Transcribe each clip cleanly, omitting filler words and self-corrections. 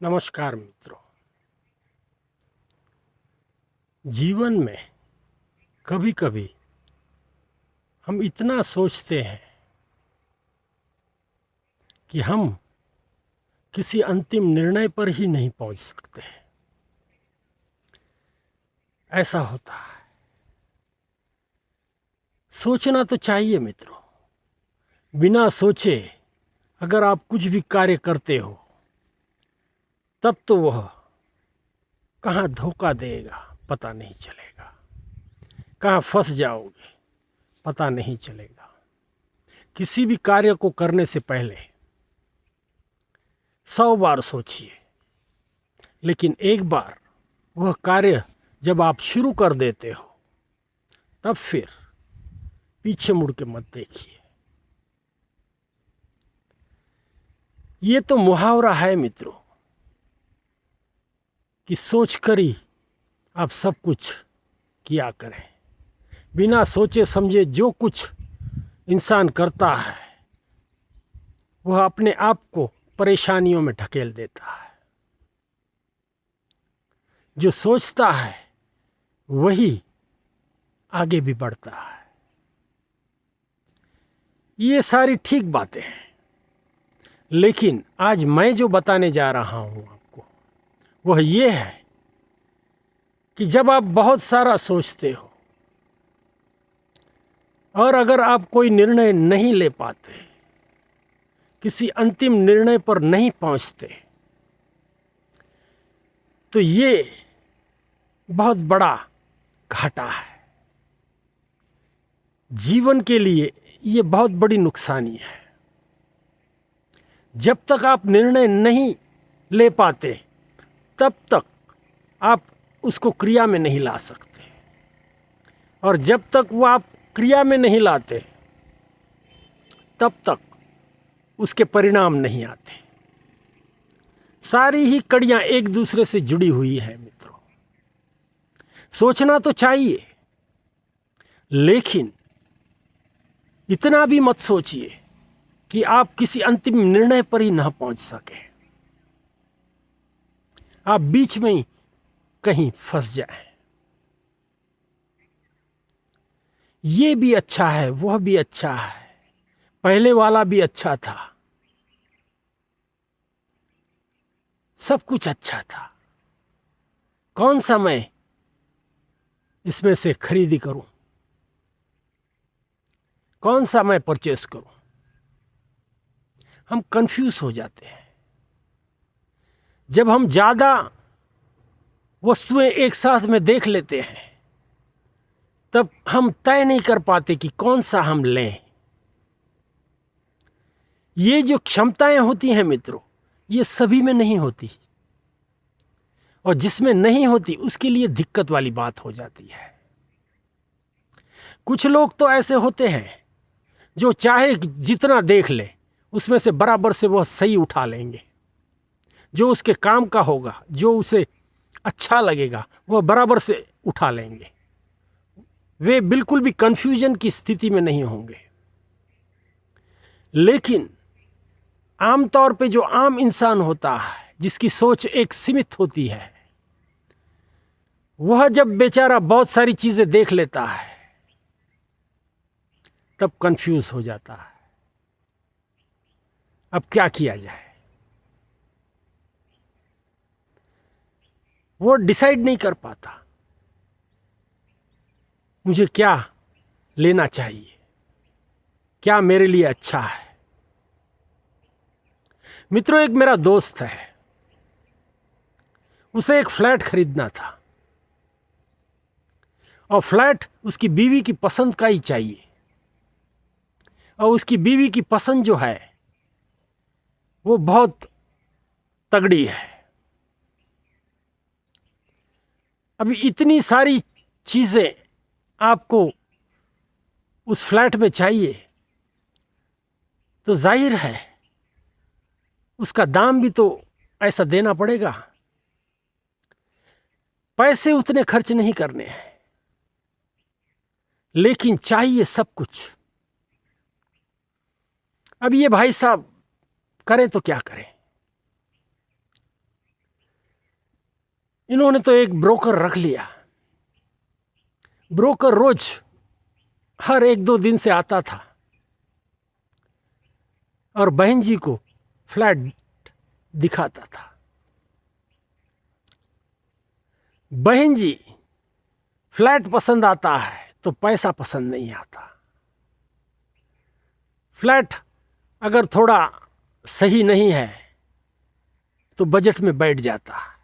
नमस्कार मित्रों। जीवन में कभी कभी हम इतना सोचते हैं कि हम किसी अंतिम निर्णय पर ही नहीं पहुंच सकते। ऐसा होता है। सोचना तो चाहिए मित्रों। बिना सोचे अगर आप कुछ भी कार्य करते हो तब तो वह कहाँ धोखा देगा पता नहीं चलेगा, कहाँ फंस जाओगे पता नहीं चलेगा। किसी भी कार्य को करने से पहले 100 बार सोचिए, लेकिन एक बार वह कार्य जब आप शुरू कर देते हो तब फिर पीछे मुड़ के मत देखिए। ये तो मुहावरा है मित्रों कि सोच कर ही आप सब कुछ किया करें। बिना सोचे समझे जो कुछ इंसान करता है वह अपने आप को परेशानियों में ढकेल देता है। जो सोचता है वही आगे भी बढ़ता है। ये सारी ठीक बातें हैं, लेकिन आज मैं जो बताने जा रहा हूं आपको वह ये है कि जब आप बहुत सारा सोचते हो और अगर आप कोई निर्णय नहीं ले पाते, किसी अंतिम निर्णय पर नहीं पहुंचते, तो ये बहुत बड़ा घाटा है। जीवन के लिए ये बहुत बड़ी नुकसानी है। जब तक आप निर्णय नहीं ले पाते तब तक आप उसको क्रिया में नहीं ला सकते, और जब तक वो आप क्रिया में नहीं लाते तब तक उसके परिणाम नहीं आते। सारी ही कड़ियां एक दूसरे से जुड़ी हुई है मित्रों। सोचना तो चाहिए, लेकिन इतना भी मत सोचिए कि आप किसी अंतिम निर्णय पर ही ना पहुंच सके, आप बीच में ही कहीं फंस जाएं। ये भी अच्छा है, वह भी अच्छा है, पहले वाला भी अच्छा था, सब कुछ अच्छा था, कौन सा मैं इसमें से खरीदी करूं, कौन सा मैं परचेस करूं। हम कंफ्यूज हो जाते हैं। जब हम ज़्यादा वस्तुएं एक साथ में देख लेते हैं तब हम तय नहीं कर पाते कि कौन सा हम लें। ये जो क्षमताएं होती हैं मित्रों, ये सभी में नहीं होती, और जिसमें नहीं होती उसके लिए दिक्कत वाली बात हो जाती है। कुछ लोग तो ऐसे होते हैं जो चाहे जितना देख ले उसमें से बराबर से वह सही उठा लेंगे। जो उसके काम का होगा, जो उसे अच्छा लगेगा, वह बराबर से उठा लेंगे। वे बिल्कुल भी कंफ्यूजन की स्थिति में नहीं होंगे। लेकिन आमतौर पे जो आम इंसान होता है, जिसकी सोच एक सीमित होती है, वह जब बेचारा बहुत सारी चीजें देख लेता है तब कंफ्यूज हो जाता है। अब क्या किया जाए? वो डिसाइड नहीं कर पाता मुझे क्या लेना चाहिए, क्या मेरे लिए अच्छा है। मित्रों, एक मेरा दोस्त है, उसे एक फ्लैट खरीदना था, और फ्लैट उसकी बीवी की पसंद का ही चाहिए, और उसकी बीवी की पसंद जो है वो बहुत तगड़ी है। अभी इतनी सारी चीजें आपको उस फ्लैट में चाहिए तो जाहिर है उसका दाम भी तो ऐसा देना पड़ेगा। पैसे उतने खर्च नहीं करने हैं, लेकिन चाहिए सब कुछ। अब ये भाई साहब करें तो क्या करें? इन्होंने तो एक ब्रोकर रख लिया। ब्रोकर रोज हर 1-2 दिन से आता था और बहन जी को फ्लैट दिखाता था। बहन जी, फ्लैट पसंद आता है तो पैसा पसंद नहीं आता। फ्लैट अगर थोड़ा सही नहीं है तो बजट में बैठ जाता है,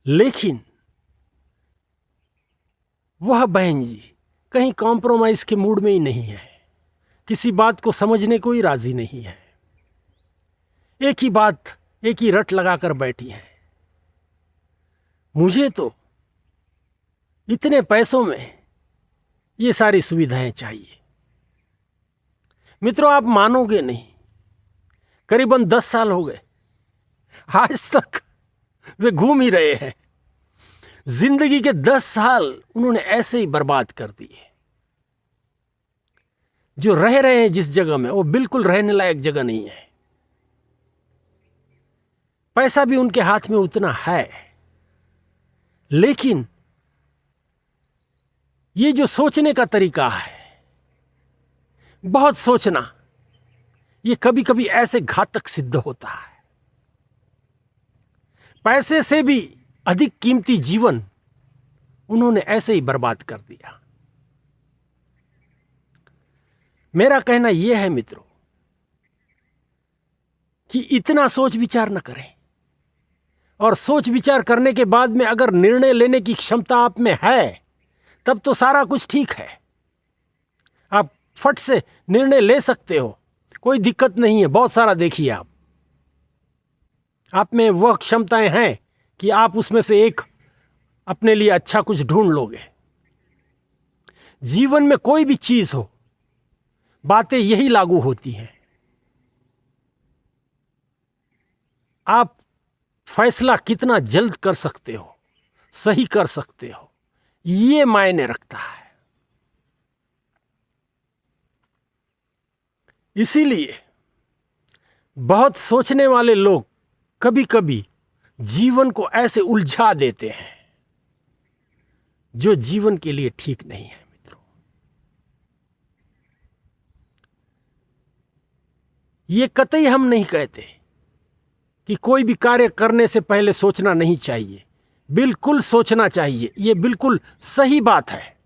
लेकिन वह बहन जी कहीं कॉम्प्रोमाइज के मूड में ही नहीं है, किसी बात को समझने को ही राजी नहीं है। एक ही बात, एक ही रट लगाकर बैठी है। मुझे तो इतने पैसों में ये सारी सुविधाएं चाहिए। मित्रों, आप मानोगे नहीं, करीबन 10 साल हो गए, आज तक वे घूम ही रहे हैं। जिंदगी के 10 साल उन्होंने ऐसे ही बर्बाद कर दिए। जो रह रहे हैं जिस जगह में, वो बिल्कुल रहने लायक जगह नहीं है। पैसा भी उनके हाथ में उतना है, लेकिन ये जो सोचने का तरीका है, बहुत सोचना, ये कभी कभी ऐसे घातक सिद्ध होता है। पैसे से भी अधिक कीमती जीवन उन्होंने ऐसे ही बर्बाद कर दिया। मेरा कहना यह है मित्रों कि इतना सोच विचार न करें, और सोच विचार करने के बाद में अगर निर्णय लेने की क्षमता आप में है तब तो सारा कुछ ठीक है। आप फट से निर्णय ले सकते हो, कोई दिक्कत नहीं है। बहुत सारा देखिए, आप में वह क्षमताएं हैं कि आप उसमें से एक अपने लिए अच्छा कुछ ढूंढ लोगे। जीवन में कोई भी चीज हो, बातें यही लागू होती हैं। आप फैसला कितना जल्द कर सकते हो, सही कर सकते हो, ये मायने रखता है। इसीलिए बहुत सोचने वाले लोग कभी कभी जीवन को ऐसे उलझा देते हैं जो जीवन के लिए ठीक नहीं है। मित्रों, ये कतई हम नहीं कहते कि कोई भी कार्य करने से पहले सोचना नहीं चाहिए। बिल्कुल सोचना चाहिए, ये बिल्कुल सही बात है।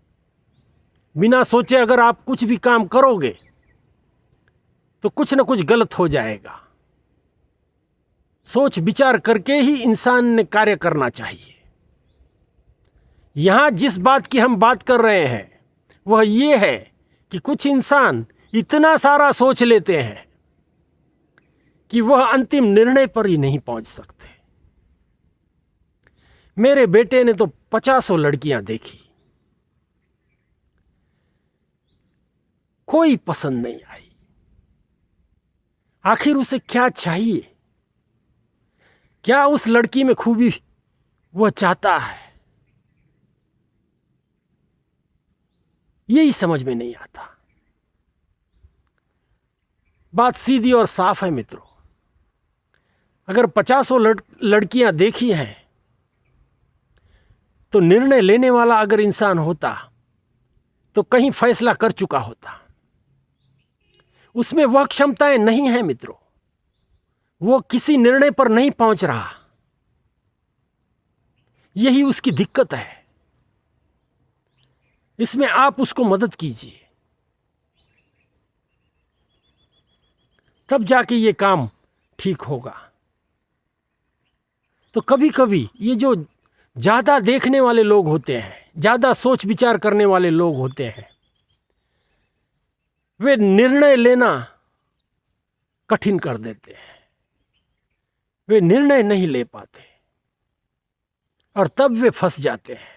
बिना सोचे अगर आप कुछ भी काम करोगे तो कुछ ना कुछ गलत हो जाएगा। सोच विचार करके ही इंसान ने कार्य करना चाहिए। यहां जिस बात की हम बात कर रहे हैं वह यह है कि कुछ इंसान इतना सारा सोच लेते हैं कि वह अंतिम निर्णय पर ही नहीं पहुंच सकते। मेरे बेटे ने तो 50 लड़कियां देखी, कोई पसंद नहीं आई। आखिर उसे क्या चाहिए? क्या उस लड़की में खूबी वह चाहता है? यही समझ में नहीं आता। बात सीधी और साफ है मित्रों। अगर 50 लड़कियां देखी हैं तो निर्णय लेने वाला अगर इंसान होता तो कहीं फैसला कर चुका होता। उसमें वह क्षमताएं नहीं है मित्रों, वो किसी निर्णय पर नहीं पहुंच रहा। यही उसकी दिक्कत है। इसमें आप उसको मदद कीजिए, तब जाके ये काम ठीक होगा। तो कभी कभी ये जो ज्यादा देखने वाले लोग होते हैं, ज्यादा सोच विचार करने वाले लोग होते हैं, वे निर्णय लेना कठिन कर देते हैं। वे निर्णय नहीं ले पाते और तब वे फंस जाते हैं।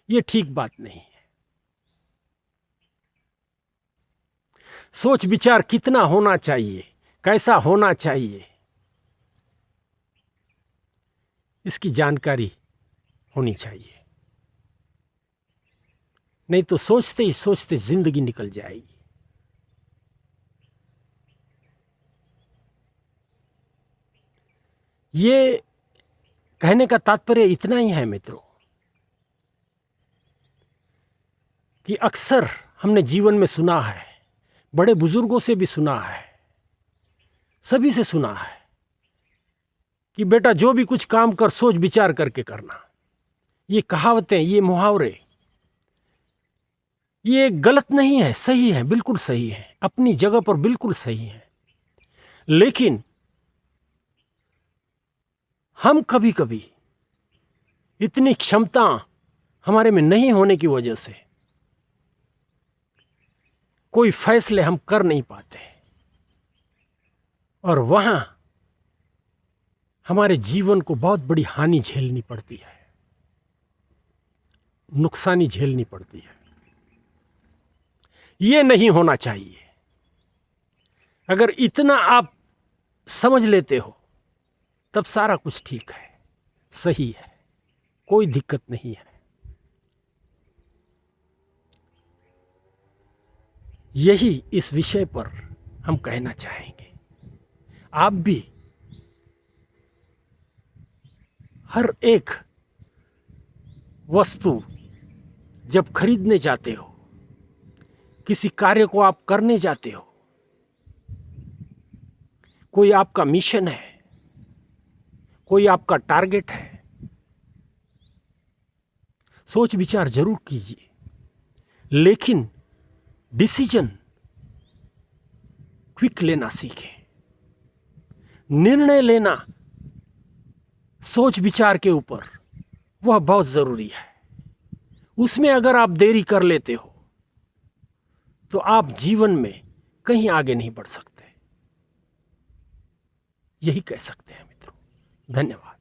ये ठीक बात नहीं है। सोच विचार कितना होना चाहिए, कैसा होना चाहिए, इसकी जानकारी होनी चाहिए। नहीं तो सोचते ही सोचते जिंदगी निकल जाएगी। ये कहने का तात्पर्य इतना ही है मित्रों कि अक्सर हमने जीवन में सुना है, बड़े बुजुर्गों से भी सुना है, सभी से सुना है कि बेटा जो भी कुछ काम कर सोच विचार करके करना। ये कहावतें, ये मुहावरे, ये गलत नहीं है, सही है, बिल्कुल सही है, अपनी जगह पर बिल्कुल सही है। लेकिन हम कभी कभी इतनी क्षमता हमारे में नहीं होने की वजह से कोई फैसले हम कर नहीं पाते और वहां हमारे जीवन को बहुत बड़ी हानि झेलनी पड़ती है, नुकसानी झेलनी पड़ती है। ये नहीं होना चाहिए। अगर इतना आप समझ लेते हो तब सारा कुछ ठीक है, सही है, कोई दिक्कत नहीं है। यही इस विषय पर हम कहना चाहेंगे। आप भी हर एक वस्तु जब खरीदने जाते हो, किसी कार्य को आप करने जाते हो, कोई आपका मिशन है, कोई आपका टारगेट है, सोच विचार जरूर कीजिए, लेकिन डिसीजन क्विक लेना सीखें। निर्णय लेना सोच विचार के ऊपर, वह बहुत जरूरी है। उसमें अगर आप देरी कर लेते हो तो आप जीवन में कहीं आगे नहीं बढ़ सकते। यही कह सकते हैं मित्रों। धन्यवाद।